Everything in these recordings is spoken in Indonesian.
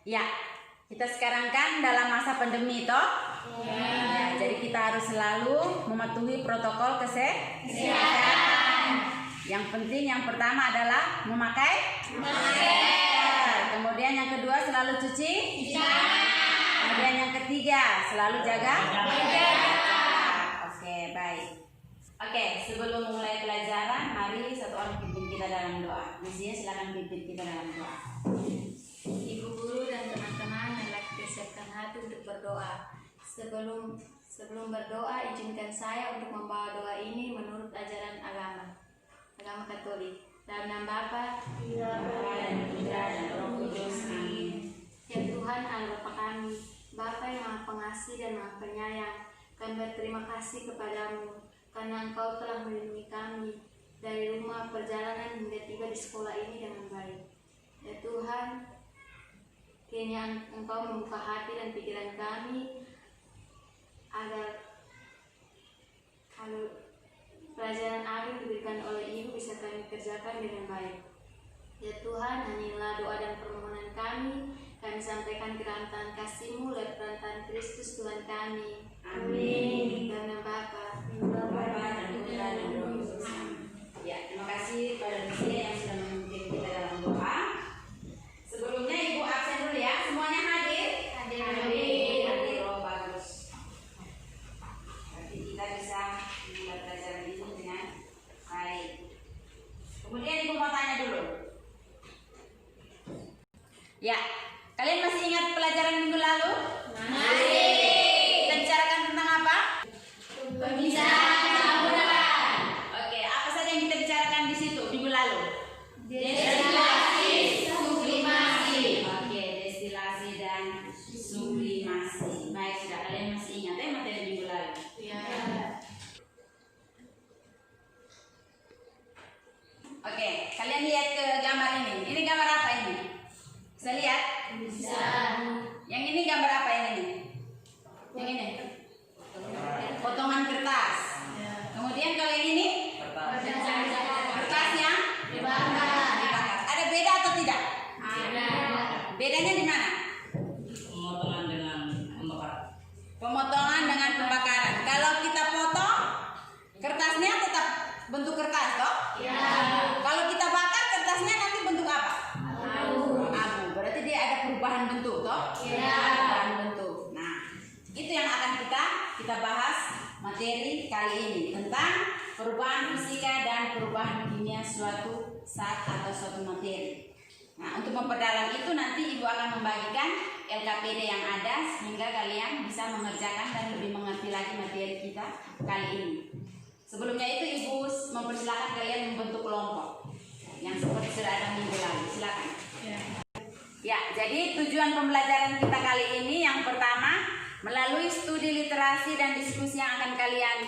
Ya, kita sekarang kan dalam masa pandemi toh. Ya, jadi kita harus selalu mematuhi protokol kesehatan. Yang penting yang pertama adalah memakai masker. Kemudian yang kedua selalu cuci tangan. Kemudian yang ketiga selalu jaga jarak. Oke, baik. Oke, sebelum mulai pelajaran, mari satu orang pimpin kita dalam doa. Misinya silakan pimpin kita dalam doa. Ibu guru dan teman-teman, hendaklah kita siapkan hati untuk berdoa. Sebelum berdoa, izinkan saya untuk membawa doa ini menurut ajaran agama Katolik. Dalam nama Bapa, dan Putra, dan Roh Kudus. Amin. Ya Tuhan, Allah Bapa kami, Bapa yang Maha Pengasih dan Maha Penyayang, kami berterima kasih kepadamu karena Engkau telah melindungi kami dari rumah perjalanan hingga tiba di sekolah ini dengan baik. Ya Tuhan, kiranya Engkau membuka hati dan pikiran kami agar pelajaran agung diberikan oleh Ibu bisa kami kerjakan dengan baik. Ya Tuhan, hanyalah doa dan permohonan kami sampaikan ke dalam tangan kasih-Mu lewat perantaraan Kristus Tuhan kami. Amin. Dalam nama Bapa, dan Putra, dan Roh Kudus. Ya, terima kasih kepada Misia yang sudah memimpin kita dalam doa. Sebelumnya Ibu absen dulu ya. Semuanya hadir? Hadir. Oh, bagus. Berarti kita bisa memulai pelajaran ini dengan baik. Kemudian Ibu mau tanya dulu. Ya, kalian masih ingat pelajaran minggu lalu? Masih. Kita bicarakan tentang apa? Pemisahan campuran. Oke, apa saja yang kita bicarakan di situ minggu lalu? Destilasi, sublimasi. Oke, destilasi dan sublimasi. Baik, sudah kalian masih ingat ya materi minggu lalu? Ya. Oke, kalian lihat ke gambar ini. Ini gambar apa ini? Bisa lihat? Bisa. Yang ini gambar apa ini? Yang ini? Potongan kertas. Kemudian kalau yang ini? Kertas yang dibakar. Ada beda atau tidak? Ada. Bedanya di mana? Pemotongan dengan pembakaran. Pemotongan dengan pembakaran. Kalau kita potong, kertasnya tetap bentuk kertas, toh? Ya. Kalau kita bakar, kertasnya nanti bentuk apa? Abu. Abu. Berarti dia ada perubahan bentuk, toh? Ya. Perubahan bentuk. Nah, itu yang akan kita bahas materi kali ini tentang perubahan fisika dan perubahan kimia suatu saat atau suatu materi. Nah, untuk memperdalam itu nanti Ibu akan membagikan LKPD yang ada sehingga kalian bisa mengerjakan dan lebih mengerti lagi materi kita kali ini. Sebelumnya itu Ibu mempersilahkan kalian membentuk kelompok yang seperti sudah ada minggu lalu. Silakan. Ya, jadi tujuan pembelajaran kita kali ini yang pertama, melalui studi literasi dan diskusi yang akan kalian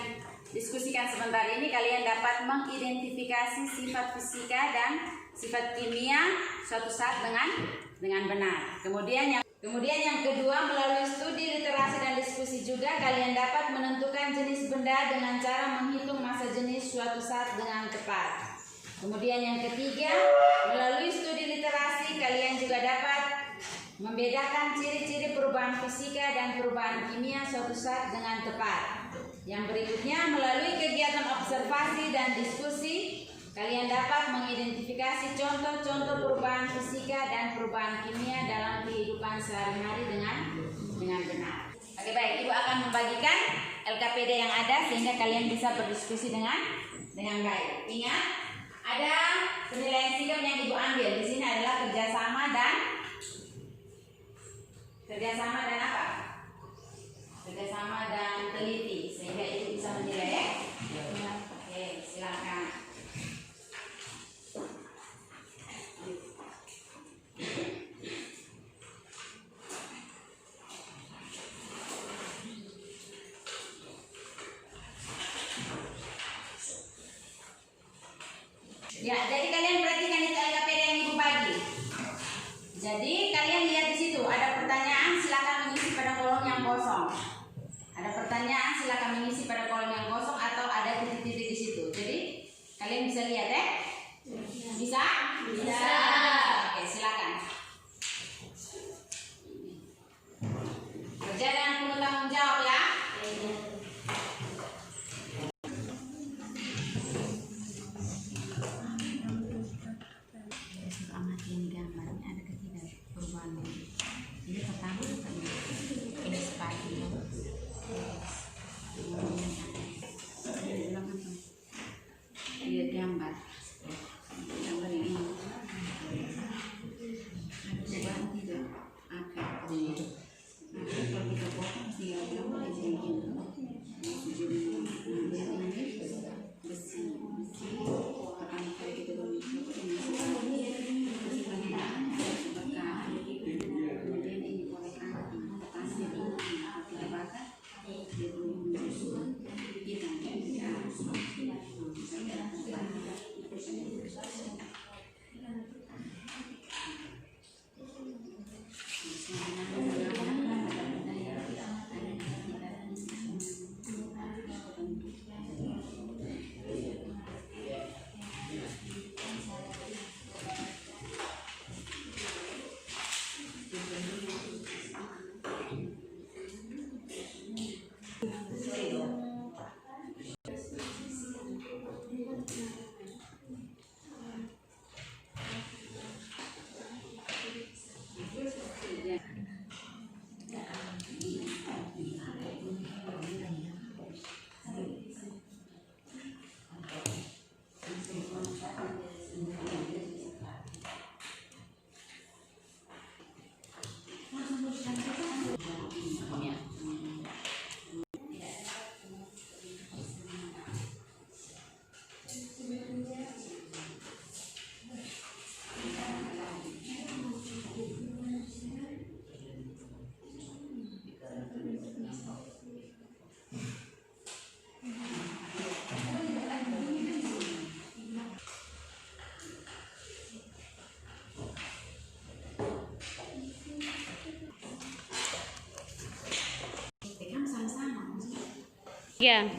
diskusikan sebentar ini, kalian dapat mengidentifikasi sifat fisika dan sifat kimia suatu saat dengan benar. Kemudian yang kedua, melalui studi literasi dan diskusi juga kalian dapat menentukan jenis benda dengan cara menghitung masa jenis suatu saat dengan tepat. Kemudian yang ketiga, melalui studi literasi kalian juga dapat membedakan ciri-ciri perubahan fisika dan perubahan kimia suatu saat dengan tepat. Yang berikutnya, melalui kegiatan observasi dan diskusi kalian dapat mengidentifikasi contoh-contoh perubahan fisika dan perubahan kimia dalam kehidupan sehari-hari dengan benar. Oke, baik, Ibu akan membagikan LKPD yang ada sehingga kalian bisa berdiskusi dengan baik. Ingat, ada penilaian sikap yang Ibu ambil. Di sini adalah kerjasama dan apa? Kerjasama dan teliti sehingga Ibu bisa menilai ya. Oke, silakan. Ya, jadi kalian perhatikan itu LKPD yang Ibu bagi. Jadi kalian lihat di situ ada pertanyaan, silakan mengisi pada kolom yang kosong. Ada pertanyaan, silakan mengisi pada kolom yang kosong atau ada titik-titik di situ. Jadi kalian bisa lihat ya? Bisa? Bisa. Oke, silakan. Ya.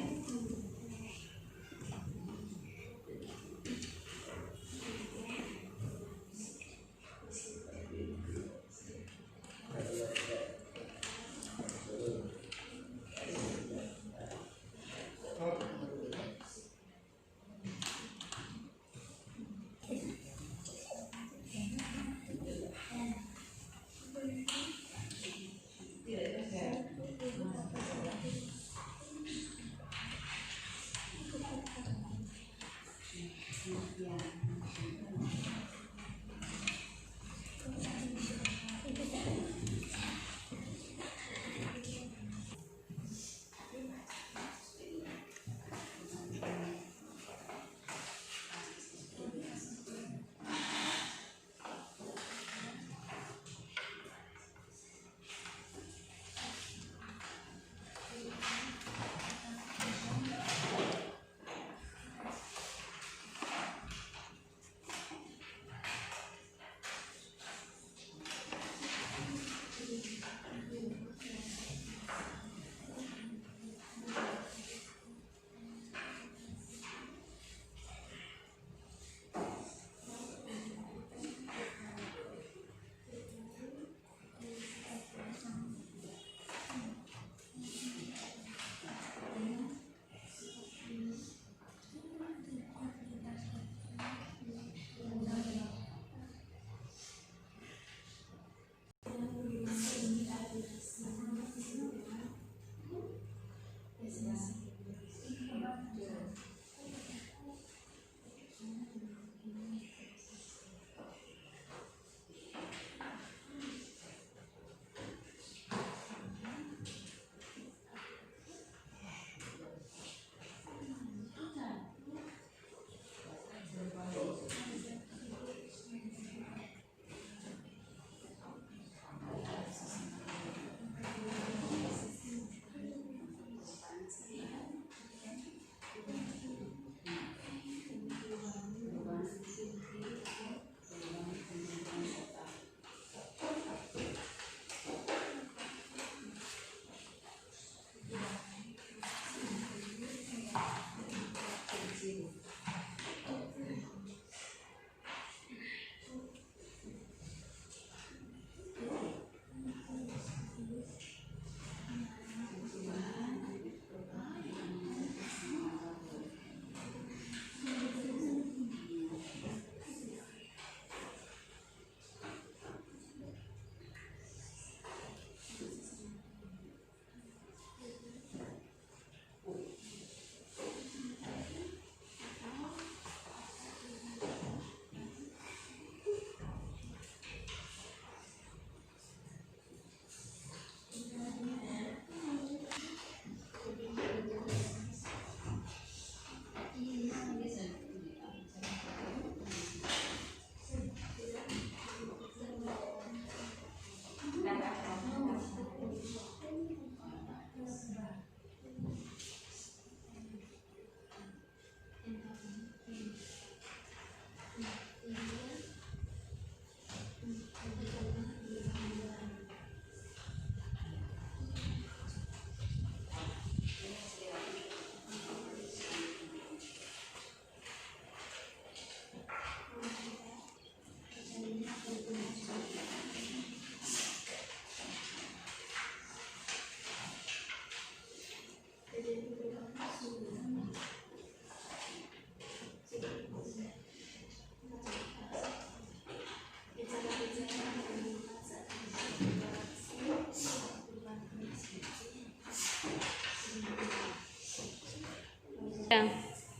Ya.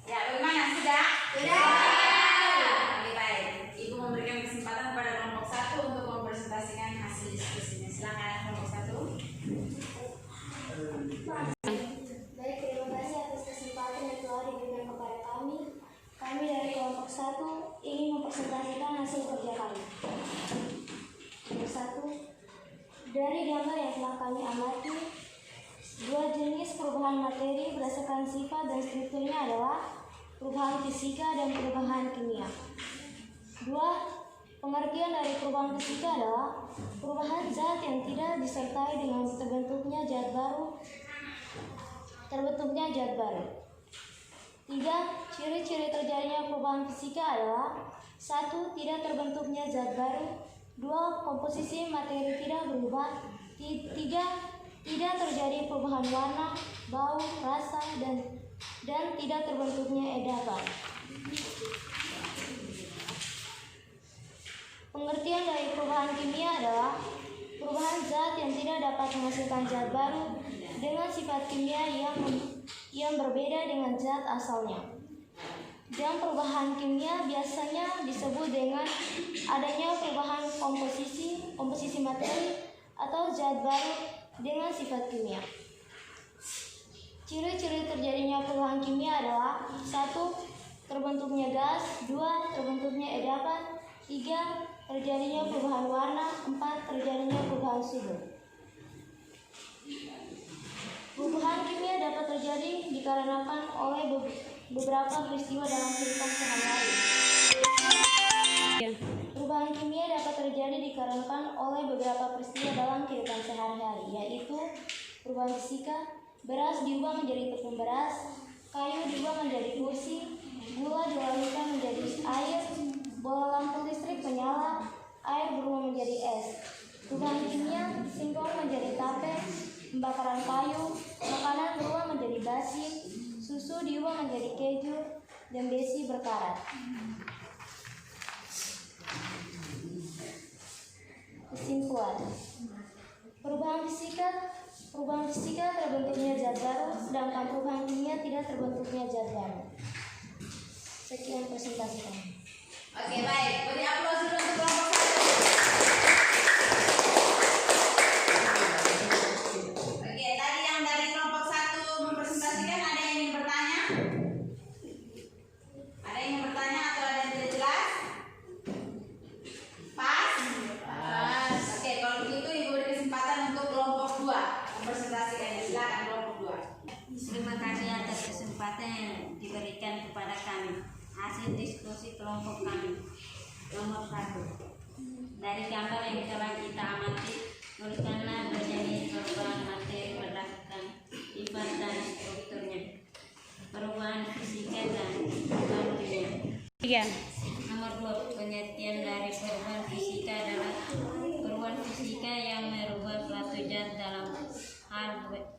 Ya, bagaimana? Sudah? Oke, baik. Ibu memberikan kesempatan kepada kelompok 1 untuk mempresentasikan hasil diskusinya. Silakan kelompok 1. Baik, terima kasih atas kesempatan yang telah diberikan kepada kami. Kami dari kelompok 1 ingin mempresentasikan hasil kerja kami. Nomor 1, dari gambar yang telah kami amati, dua jenis perubahan materi berdasarkan sifat dan strukturnya adalah perubahan fisika dan perubahan kimia. 2. Pengertian dari perubahan fisika adalah perubahan zat yang tidak disertai dengan terbentuknya zat baru terbentuknya zat baru. 3. Ciri-ciri terjadinya perubahan fisika adalah 1. Tidak terbentuknya zat baru. 2. Komposisi materi tidak berubah. 3. Tidak terjadi perubahan warna, bau, rasa, dan tidak terbentuknya endapan. Pengertian dari perubahan kimia adalah perubahan zat yang tidak dapat menghasilkan zat baru dengan sifat kimia yang berbeda dengan zat asalnya. Dan perubahan kimia biasanya disebut dengan adanya perubahan komposisi materi atau zat baru dengan sifat kimia. Ciri-ciri terjadinya perubahan kimia adalah 1. Terbentuknya gas. 2. Terbentuknya endapan. 3. Terjadinya perubahan warna. 4. Terjadinya perubahan suhu. Perubahan kimia dapat terjadi dikarenakan oleh beberapa peristiwa dalam kehidupan sehari-hari. Perubahan kimia dapat terjadi dikarenakan oleh beberapa peristiwa dalam kehidupan sehari-hari, yaitu perubahan fisika. Beras diubah menjadi tepung beras, kayu diubah menjadi kursi, gula dialirkan menjadi air, bola lampu listrik menyala, air berubah menjadi es. Perubahan kimia, singkong menjadi tape, pembakaran kayu, makanan berubah menjadi basi, susu diubah menjadi keju, dan besi berkarat. Kesimpulan. Perubahan fisika terbentuknya zat baru, sedangkan perubahan kimia tidak terbentuknya zat baru. Sekian presentasi kami. Oke, baik. Beri aplaus dulu untuk kelompok 1. Oke, tadi yang dari kelompok 1 mempresentasikan, ada yang ingin bertanya? Ada yang ingin bertanya atau ada yang tidak jelas? Pas? Pas. Oke, kalau begitu Ibu beri kesempatan untuk kelompok 2 mempresentasikan. Silakan kelompok 2. Terima kasih atas kesempatan yang diberikan kepada kami. Hasil diskusi kelompok kami. Nomor 1. Dari gambar yang telah kita amati, tuliskanlah berjenis perubahan materi berdasarkan sifat dan strukturnya, perubahan fisika dan perubahan kimia. Nomor 2. Pengertian dari perubahan fisika adalah perubahan fisika yang merubah suatu zat dalam hal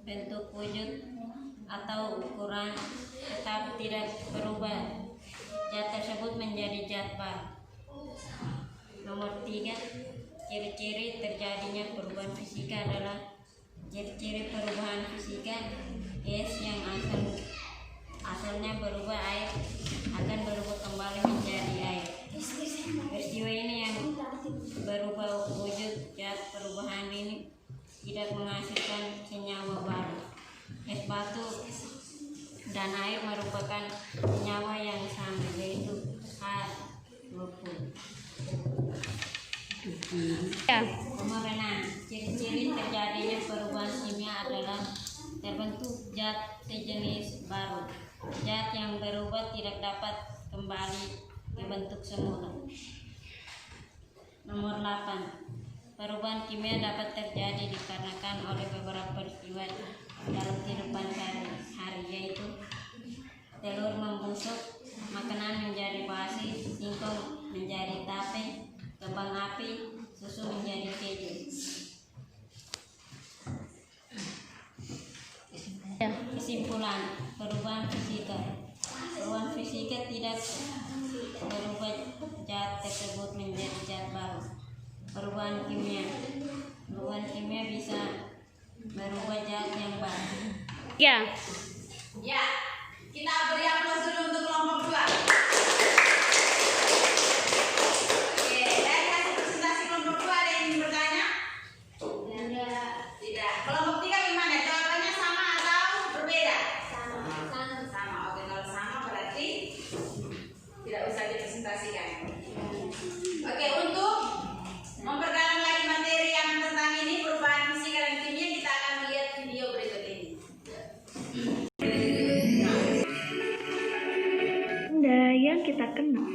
bentuk, wujud, atau ukuran, tetapi tidak berubah zat tersebut menjadi zat baru. Nomor 3. Ciri-ciri terjadinya perubahan fisika adalah ciri-ciri perubahan fisika. Es yang asalnya berubah air akan berubah kembali menjadi air. Peristiwa ini yang berubah wujud zat perubahan ini tidak menghasilkan senyawa baru. Es batu dan air merupakan senyawa yang sama, yaitu H20. Nomor 6. Ciri-ciri terjadinya perubahan kimia adalah terbentuk zat sejenis baru. Zat yang berubah tidak dapat kembali ke bentuk semula. Nomor 8. Perubahan kimia dapat terjadi dikarenakan oleh beberapa peristiwa dalam kehidupan sehari-hari, yaitu telur membusuk, makanan menjadi basi, singkong menjadi tape, kembang api, susu menjadi keju. Kesimpulan. Perubahan fisika tidak berubah zat tersebut menjadi zat baru. Perubahan kimia bisa merubah zat yang baru. Ya, kita beri aplaus dulu untuk kelompok 2. Oke, dari hasil presentasi kelompok 2 ada yang ingin bertanya? Tidak. Kelompok 3 gimana? Jawabannya sama atau berbeda? Sama. Oke, kalau sama berarti tidak usah dipresentasikan. Oke, untuk memperdalam lagi materi yang tentang ini, perubahan fisika dan kimia, kita akan melihat video berikut ini. Benda yang kita kenal.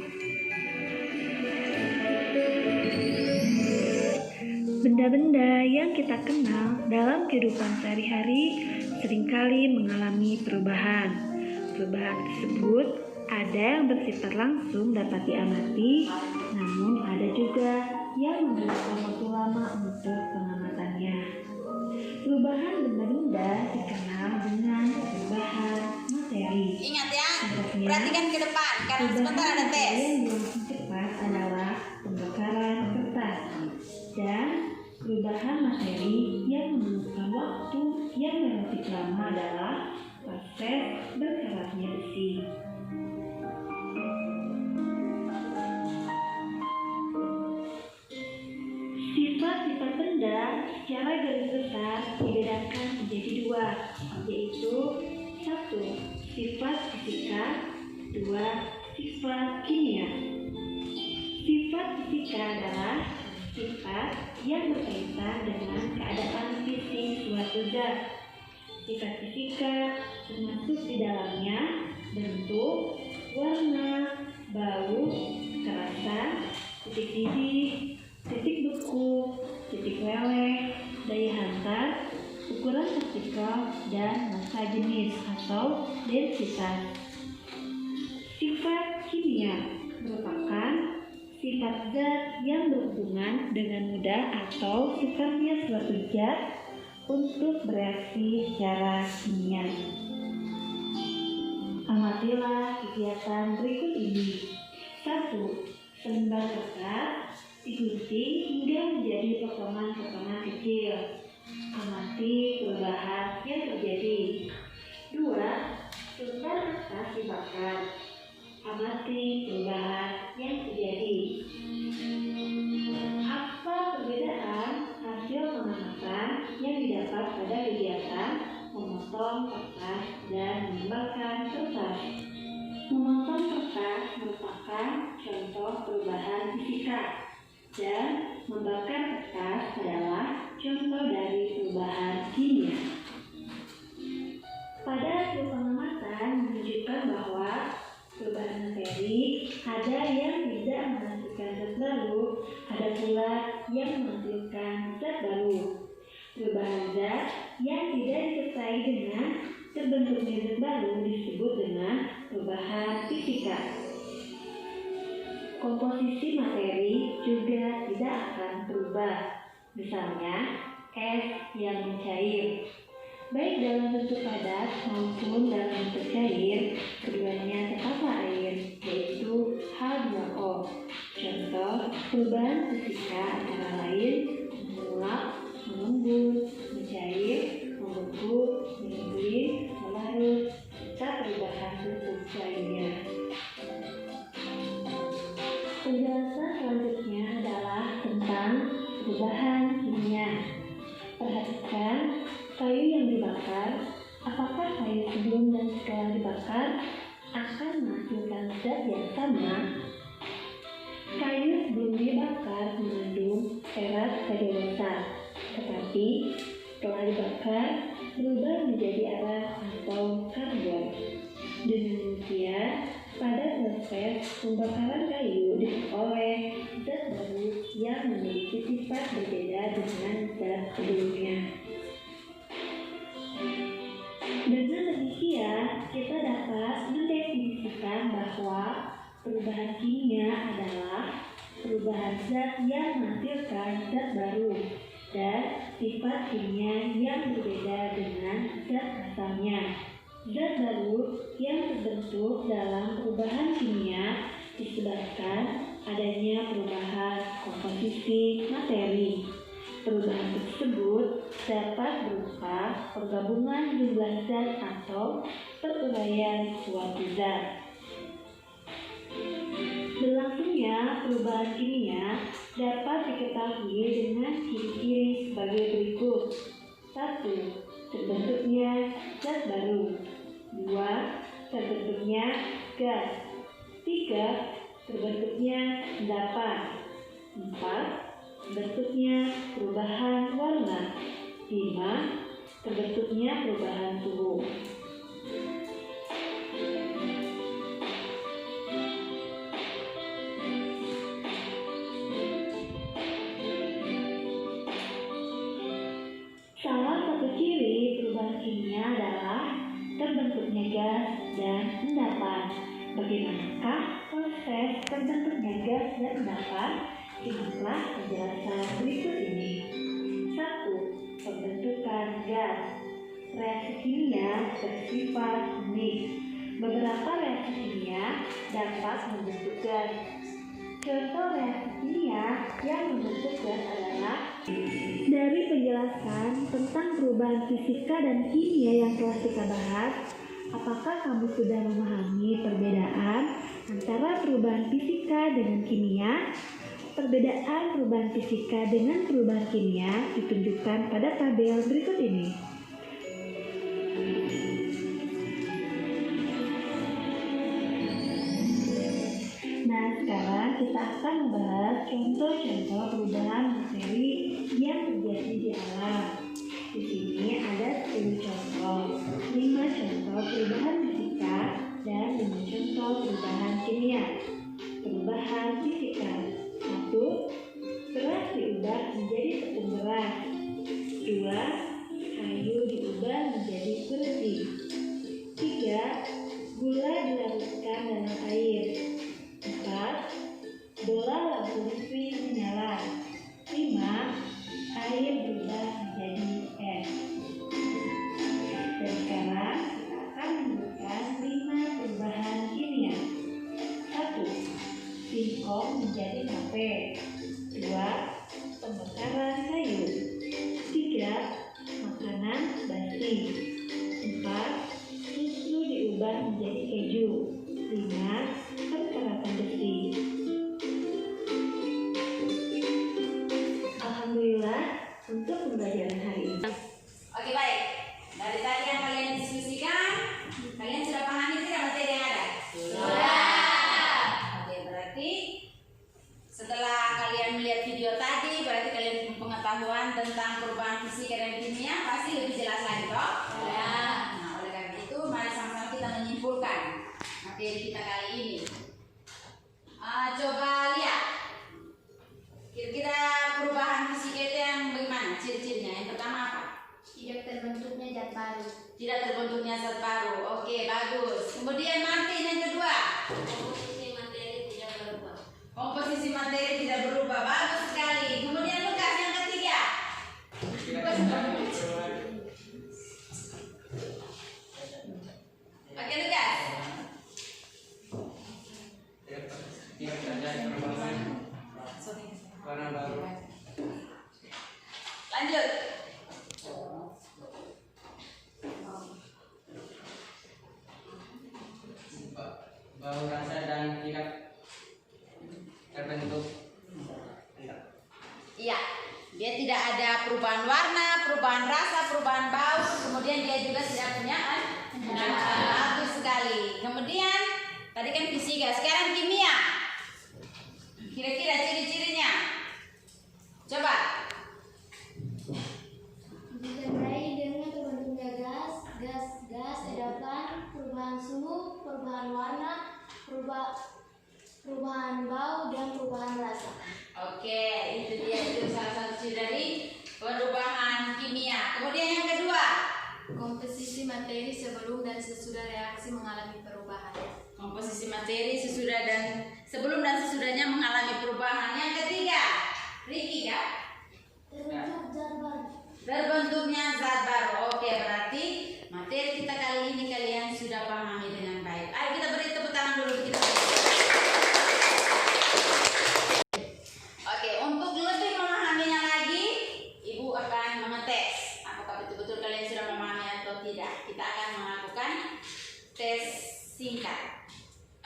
Benda-benda yang kita kenal dalam kehidupan sehari-hari seringkali mengalami perubahan. Perubahan tersebut ada yang bersifat langsung dapat diamati, namun ada juga yang membutuhkan waktu lama untuk pengamatannya. Perubahan benda-benda dikenal dengan perubahan materi. Ingat ya, Contohnya, perhatikan ke depan karena sebentar ada tes. yang lebih cepat adalah pembakaran kertas, dan perubahan materi yang memerlukan waktu yang relatif lama adalah proses berkaratnya besi. Sifat-sifat benda secara garis besar dibedakan menjadi dua, yaitu 1. Sifat fisika, 2. Sifat kimia. Sifat fisika adalah sifat yang berkaitan dengan keadaan fisik suatu zat. Sifat fisika termasuk di dalamnya bentuk, warna, bau, kerasan, titik didih, titik beku, titik leleh, daya hantar, ukuran partikel, dan massa jenis atau densitas. Sifat kimia merupakan sifat zat yang berhubungan dengan mudah atau sukarnya suatu zat untuk bereaksi secara kimia. Amatilah kegiatan berikut ini. 1. Selembar kertas digunting hingga menjadi potongan-potongan kecil. Amati perubahan yang terjadi. 2. Selembar kertas dibakar. Amati perubahan yang terjadi. Apa perbedaan hasil pengamatan yang didapat pada kegiatan memotong kertas dan membakar kertas? Memotong kertas merupakan contoh perubahan fisika, dan membakar kertas adalah contoh dari perubahan kimia. Pada hasil pengamatan menunjukkan bahwa perubahan materi ada yang tidak menghasilkan zat baru, ada pula yang menghasilkan zat baru. Perubahan zat yang tidak disertai dengan terbentuknya zat baru disebut dengan perubahan fisika. Komposisi materi juga tidak akan berubah. Misalnya, es yang mencair. Baik dalam bentuk padat maupun dalam bentuk cair, keduanya tetaplah air, yaitu H2O. Contoh perubahan fisika antara lain menguap, mengembun, mencair, membeku, menggiling, melarut, serta perubahan bentuk lainnya. Penjelasan selanjutnya adalah tentang perubahan kimia. Perhatikan kayu yang dibakar. Apakah kayu sebelum dan setelah dibakar akan menghasilkan zat yang sama? Kayu sebelum dibakar mengandung peras kadiosa, tetapi setelah dibakar berubah menjadi arak atau karbon. Dengan demikian, pada proses pembakaran kayu diperoleh zat baru yang memiliki sifat berbeda dengan zat sebelumnya. Dengan demikian, kita dapat mendefinisikan bahwa perubahan kimia adalah perubahan zat yang menghasilkan zat baru dan sifat kimia yang berbeda dengan zat asalnya. Zat baru yang terbentuk dalam perubahan kimia disebabkan adanya perubahan komposisi materi. Perubahan tersebut dapat berupa pergabungan jumlah zat atau peruraian suatu zat. Berlangsungnya perubahan kimia dapat diketahui dengan ciri-ciri sebagai berikut. 1. Terbentuknya zat baru. 2. Terbentuknya gas. 3. Terbentuknya endapan. 4. Terbentuknya perubahan warna. 5. Terbentuknya perubahan suhu. Salah satu ciri perubahan kimia terbentuknya gas dan endapan. Bagaimanakah proses terbentuknya gas dan endapan? Simaklah penjelasan berikut ini. 1. Pembentukan gas. Reaksi kimia bersifat unik. Beberapa reaksi kimia dapat membentuk gas. Contoh reaksi kimia yang membentuk gas adalah. Dari penjelasan tentang perubahan fisika dan kimia yang telah kita bahas, apakah kamu sudah memahami perbedaan antara perubahan fisika dengan kimia? Perbedaan perubahan fisika dengan perubahan kimia ditunjukkan pada tabel berikut ini. Nah, sekarang kita akan membahas contoh-contoh perubahan materi yang terjadi di alam. Di sini ada 10 contoh, 5 contoh perubahan fisika dan 5 contoh perubahan kimia. Perubahan fisika. 1. Beras diubah menjadi tepung beras. 2. Kayu diubah menjadi kursi. 3. Gula dilarutkan dalam air. 4. Bola lampu listrik menyala. 5. Air berubah menjadi es. Dan sekarang kita akan menemukan 5 perubahan kimia. 1. Singkong menjadi tape. 2. Pembakaran kayu. 3. Makanan basi. 4. Susu diubah menjadi keju. 5. Perkarapan besi. Alhamdulillah untuk pembelajaran hari ini. Oke, baik. Dari tadi yang kalian diskusikan, kalian sudah pahami tidak materi yang ada? Sudah. Oke, berarti setelah kalian melihat video tadi, berarti kalian punya pengetahuan tentang perubahan fisika dan kimia pasti lebih jelas lagi, toh? Ya. Nah, oleh karena itu, mari sama-sama kita menyimpulkan materi kita kali ini. Coba lihat. Kira-kira perubahan fisika itu yang bagaimana? Ciri-cirinya yang pertama apa? Tidak terbentuknya zat baru. Tidak terbentuknya zat baru. Oke, bagus. Kemudian Martin yang kedua. Komposisi materi tidak berubah. Komposisi materi tidak berubah. Bagus sekali. Kemudian Lukas yang ketiga. Oke, Lukas. Tidak terjadi perubahan warna baru. Lanjut. Bau rasa dan tidak terbentuk. Iya. Dia tidak ada perubahan warna, perubahan rasa, perubahan bau. Kemudian dia juga tidak punya bagus sekali. Kemudian tadi kan fisika, sekarang kimia. Kira-kira ciri-cirinya. Coba. Ditandai dengan terbentuknya gas, endapan, perubahan suhu, perubahan warna, perubahan bau, dan perubahan rasa. Oke, itu dia, itu salah satu ciri dari perubahan kimia. Kemudian yang kedua, Komposisi materi sebelum dan sesudah reaksi mengalami perubahan. komposisi materi sesudah dan sebelum dan sesudahnya mengalami perubahan. Yang ketiga, Ricky ya, Terbentuk zat baru. terbentuknya zat baru. Oke, berarti materi kita kali ini kalian sudah pahami dengan baik. Ayo kita beri tepuk tangan dulu kita. Oke, untuk lebih memahaminya lagi, Ibu akan mengetes apakah betul-betul kalian sudah memahami atau tidak. Kita akan melakukan tes singkat.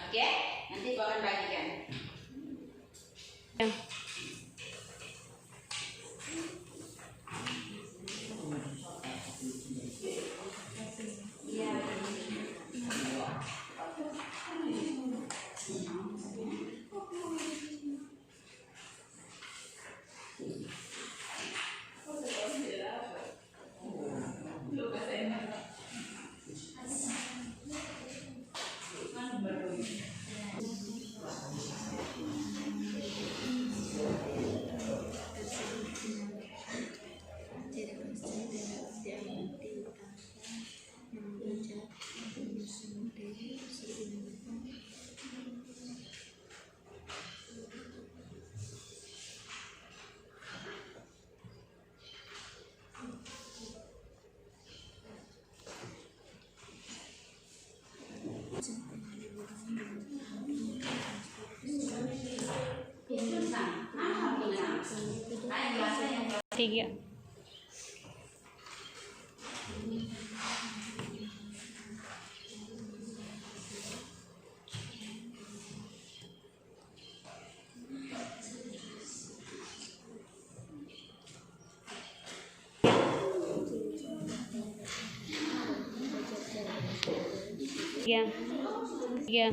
Oke, nanti Ibu akan bagikan. 3. Ya. Ya.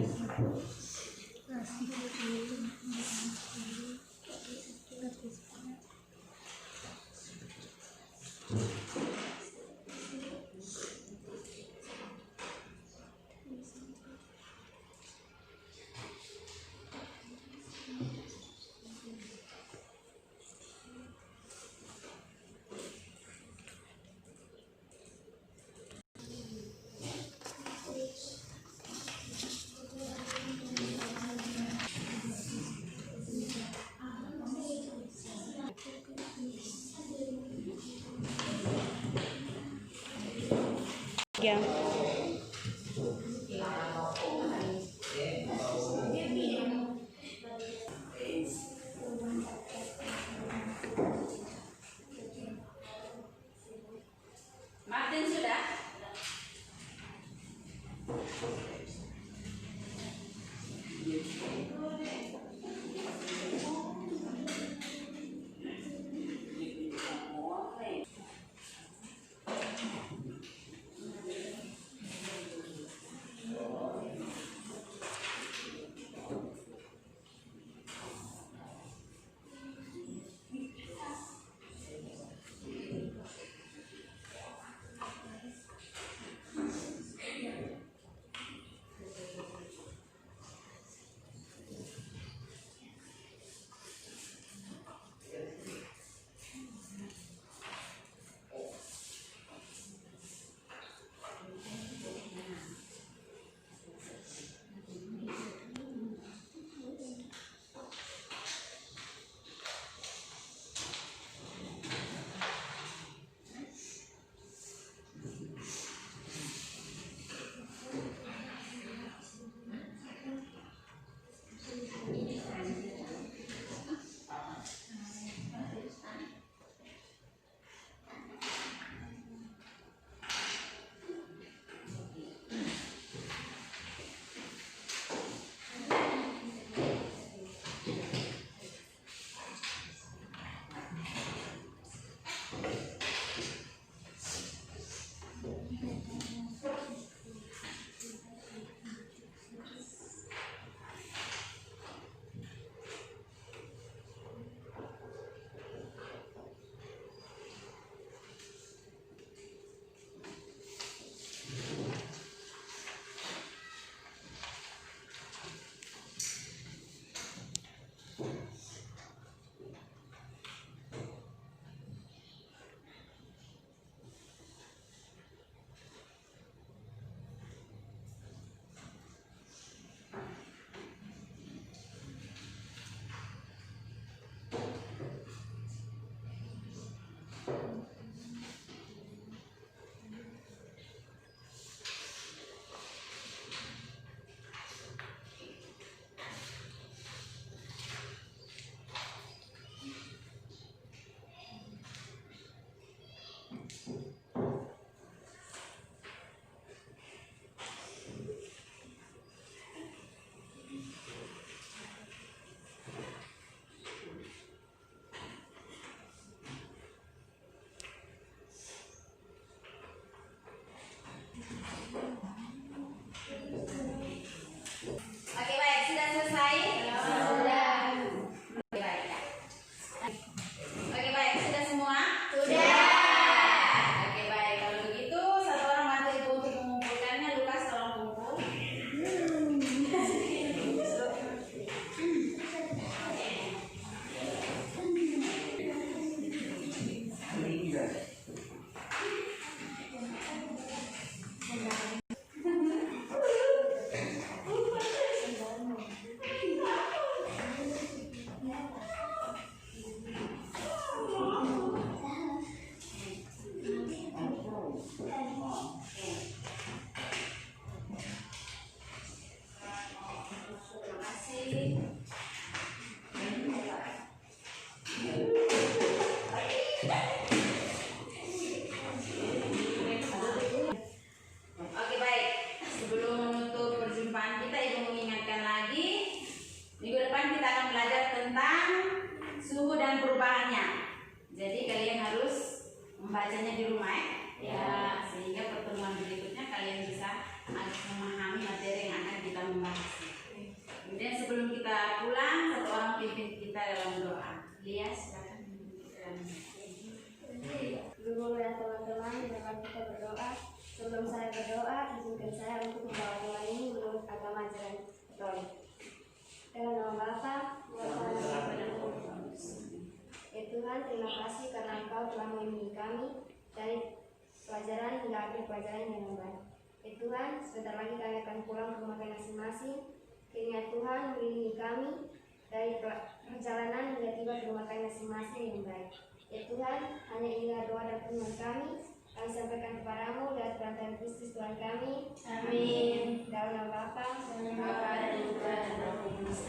Ya. Martin sudah? suhu dan perubahannya. Jadi kalian harus membacanya di rumah ya, sehingga pertemuan berikutnya kalian bisa memahami materi yang akan kita membahas. Kemudian sebelum kita pulang, satu orang pimpin kita dalam doa. Lia, silakan. Guru dan teman-teman, dapat kita berdoa. Sebelum saya berdoa, izinkan saya untuk membawa doa ini menurut agama ajaran Katolik. Dalam nama Bapa, Putra, dan Roh Kudus. Ya Tuhan, terima kasih karena Engkau telah melindungi kami dari pelajaran hingga akhir pelajaran yang baik. Ya Tuhan, sebentar lagi kami akan pulang ke rumah masing-masing. Kiranya Tuhan melindungi kami dari perjalanan hingga tiba di rumah masing-masing yang baik. Ya Tuhan, hanya inilah doa dan firman kami sampaikan kepadamu dan Tuhan Kristus Tuhan kami. Amin. Dalam nama Bapa dan Putra dan Roh Kudus.